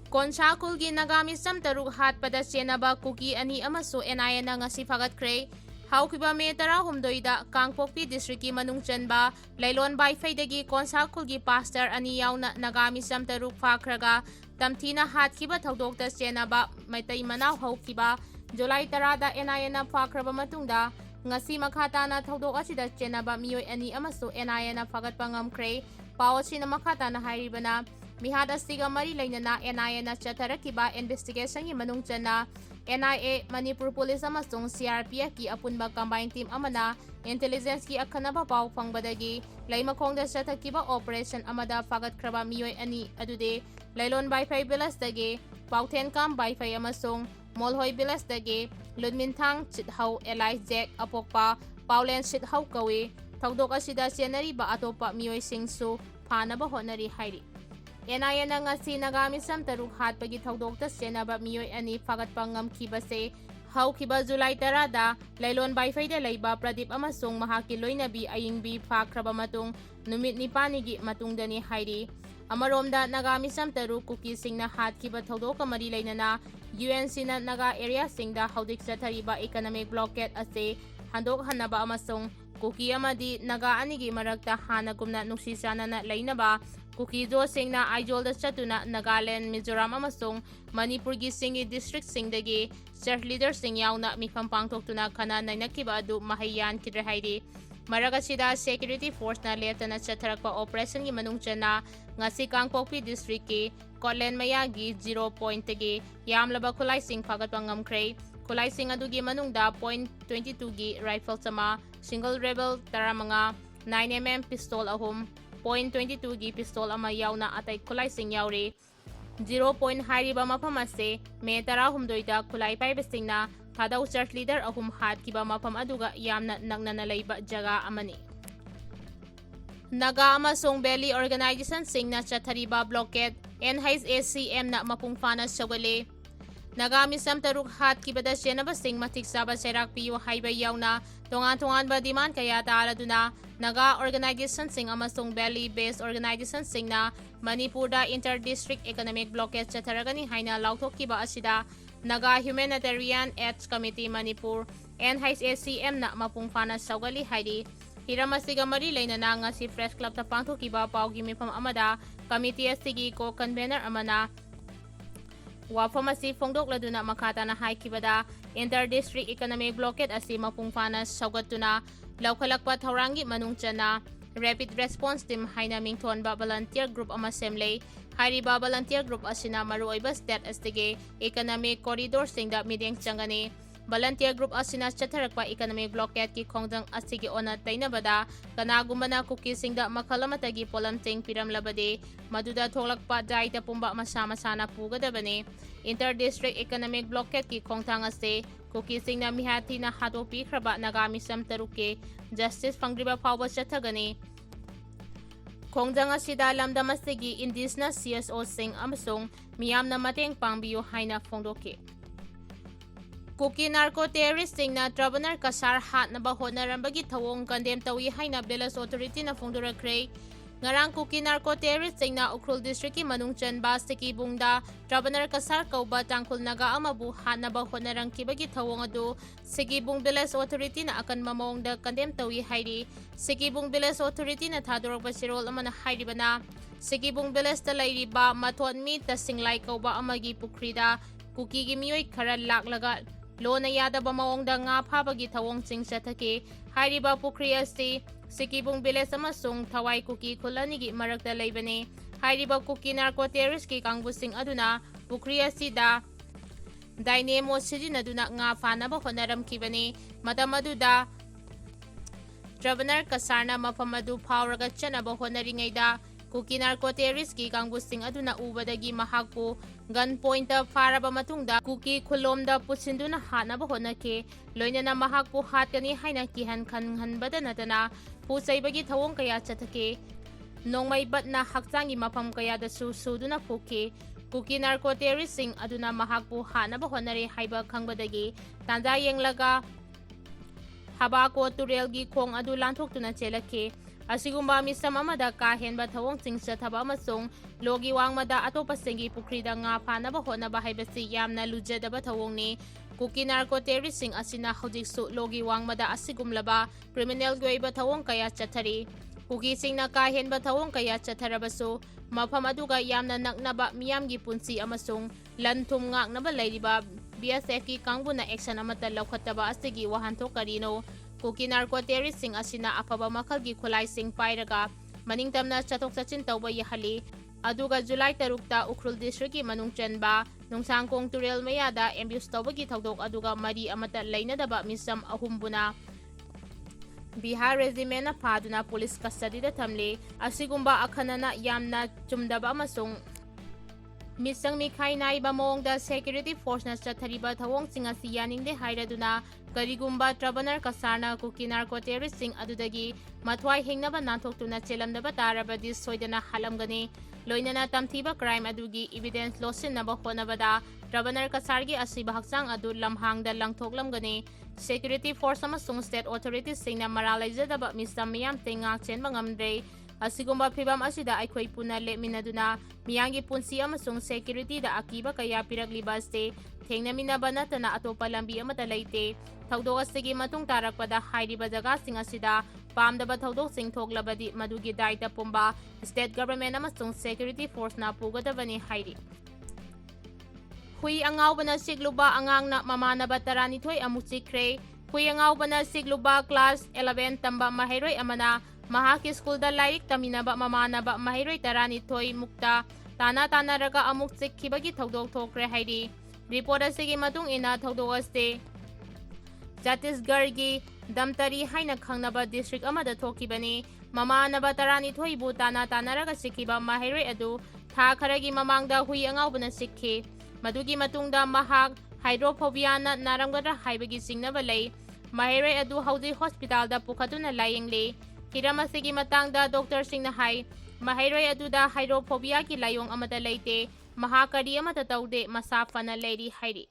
Konsakulgi Nagamisam Taruk Hatpada Senaba Kuki Ani Amaso NIA na ngasi fagatkre. Haukiba me tara humdoida Kangpokpi Districti Manungchanba Lailon Baifay Konsakulgi Pastor Ani Yauna Nagamisam Taruk Fakraga Tamtina Hatkiba Tawdokta Senaba Maitay Manaw Haukiba July Tarada NIA na Fakraba Matungda ngasi makata na tawdok asida Senaba Miyoy Ani Amaso NIA na fagatpangamkre Pao sina makata na hairibana Mihada siga mari laina na NIA na chatarakiba investigation ni manungchan na NIA Manipur Police amasung CRPF ki apunba combined team amana intelligence ki Hantnaba Pao pangbadagi laimakong da chatakiba operation amada fagat kraba miyoy ani adude lailon baifay bilas dagi pauten kam baifay amasung molhoy bilas dagi ludmintang chithaw Eli Jack apokpa paulen chithaw kawi tawdok asida senari ba atopa miyoy singsu Hantnaba Hotnarkamle Haikhre NIA na ngasi nagamisam taruk hatpagi tawdokta senaba miyoy ani fagatpangamkibase haukiba July tarada lailon baifay da layba pradip amasung mahakiloy nabi ayingbi fakraba matong numit ni panigi matungdani Haikhre amaromda nagamisam taruk Kuki singna hatkiba tawdoka marilay na UNC na Naga area singda haudik sa tariba economic blockade ase handok Hantnaba amasung Kuki amadi Naga anigi maragta hanagumna nuksisana na laynaba Kuki do sing na Aijol da Chatuna Nagaland Mizoram amasung Manipur gi singi district singdagi church leader sing yauna mifam pangtokuna kana nainakiba adu mahayan kidre Haikhre maraga sida security force na leta na chatharakpa operation gi manungchan na ngasi Kangpokpi district ki Kotlen mayagi 0 point tagi yamlaba kulay sing fagatpangamkre kulay sing adugi manungda .22 gi rifle sama single rebel taramanga 9mm pistol ahum .22 gi pistol ama yauna atay kulay sing yauri 0 point hairiba mapam ase me tara humdoida kulay paibesing na thadaw church leader ahum hat kiba mapam aduga yamna nagnanalayba jaga amani Naga amasung belly organization sing na chathariba blockade NHSACM na mapungfana Sougatli Nagamisam taruk hat kibada senaba sing matik saba serak piyo haiba yauna tongan ba demand kaya taaladuna Naga organization sing amasung belly based organization sing na Manipur da inter-district economic blockade chataragani haina lautok kiba asida Naga Humanitarian Aid Committee Manipur NHSACM na mapungfana Sougatli Haikhre hiramasiga mari layna na nga si Press Club ta pangtok kiba pao gimipam amada committee asigi ko convener amana wafam asi fongdok laduna makata na haikibada inter-district economic blockade asi mapungfana Sougatuna Laukalakpa Taurangi manungchan na rapid response team haina mington ba volunteer group amasemle Haikhre ba volunteer group asina maruoiba state astige economic corridor singda mideng changani volunteer group asina chatharakpa economic blockade ki khongdang asigi ona tainabada kanagumana Kuki singda makalamatagi polamting piramlabade maduda tholakpa daita pumba masama-sana pugadabane inter-district economic blockade ki khongthang ase Kuki singna mihati na hatopi khraba nagamisam taruke justice fangriba phawba chathagani khongdang asida lamdam asigi indigenous CSO sing amasung miyamna mateng pangbiyo haina phongdoke Kuki narco terrorist sing na Travener Kasar Hantnaba Hotnarkamle thawong condemn tawi haina Belas authority na phongdorakre ngarang Kuki narco terrorist sing na Ukhrul district ki manungchan ba sikibungda Travener Kasar kauba tangkul naga amabu Hantnaba Hotnarkamle thawong adu sikibung Belas authority na akan mamong da condemn tawi Haikhre sikibung Belas authority na thadorok ba sirol amana Haikhre bana sikibung Belas ta lairiba mathon mi ta singlai kauba amagi pukrida Kuki gi miyoy khara laklaga Lona yada ba maongda nga phabagi thawong sing chathake hairiba pukri asti sikibung Belas amasung thawai Kuki khulanigi marakta leibane hairiba Kuki narco terrorist ki kangbusing aduna pukri asida dainemo sijinaduna nga Hantnaba Hotnarkamle matamaduda Travener Kasarna mapamadu phawraga chanaba honnaringaida Kuki narco terrorist ki kangbusing aduna ubadagi mahakpu gunpoint faraba matungda Kuki khulomda putsinduna Hantnaba Hotnarkamle loinana mahakpu hatkani haina kihan khanhanbada natana pusaibagi thawong kaya chathake Nongmei batna hakchangi mapam kaya da suduna phuke Kuki narco terrorist sing aduna mahakpu Hantnaba Hotnare haiba khangbadagi tanda yenglaga habako turelgi khong adu lanthok tuna chelake Asigumba misam amada kahenba thawong chingchathaba amasung logi wangmada atopasingi pukrida nga phanaba hotnaba haibasi yamna lujadaba thawongni. Kuki narco terroristing asina hojiksu logi wangmada asigumlaba criminal goiba thawong kaya chathari. Kuki singna kahenba thawong kaya chatharabasu mafam aduga yamna naknaba miyamgi punsi amasung lanthum ngaknaba leiriba BSF ki kangbuna action amata lawkhataba asigi wahanthok karino. Kuki narco terroristing asina afaba makalgi khulai sing pairaga maningtamna chathok chachin tawba yahali. Aduga July 3 Ukhrul District ki manung chenba Nungsangkong Turel Mayada abuse tawbagi thawdok aduga mari amata lainadaba misam ahumbuna Bihar regiment na paduna police custody da thamle. Asigumba akhanana yamna chumdaba amasung misang mikhai naiba mawongda security force na chathariba thawong singa siyaningde hairaduna karigumba trabanar kasarna kuki narco terroristing adudagi mathwai hingnaba nanthokuna chelamdaba tarabadi soidana halamgani. Loinana tamthiba crime adugi evidence losinaba honabada trabanar kasargi asiba haksang adu lamhangda langthoklamgani. Security force amasung state authorities singna maralaizadaba misam miyam tengak chenba ngamdre. Asigumba phibam asida aikhoi puna leminaduna miyangi punsi amasung security da akiba kaya piraglibaste thengnaminaba natana atopa lambi amata leite. Thawdok asigi matung tarakpada hairiba jaga sing asida pamdaba thawdok sing thoklabadi madugi daita pumba state government amasung security force na pugadabani hairi. Hui angawbana sigluba angangna mamanaba taranithoi amuk chikre. Hui angawbana sigluba class 11 tamba maheroi amana mahaki school da lairik taminaba mamanaba maheroi taranithoi mukta tana tanaraga amuk chikhibagi thawdok thokre hairi. Report asigi matung ina thawdok aste Chhattisgarhgi Damtari haina khangnaba district amada thokibani. Mamanaba taranithoi bu tana tanaraga sikhiba maheroi adu tha kharagi mamangda hui angawbana sikhi. Madugi matungda mahak hydrophobia na naramgadra haibagi singnaba lei. Maheroi adu hauji hospital da pukhatuna layengli. Hiram asigi matangda doctor singna hai maheroi aduda hydrophobia ki layong amata leite mahakari amata taude masa fana leiri hairi.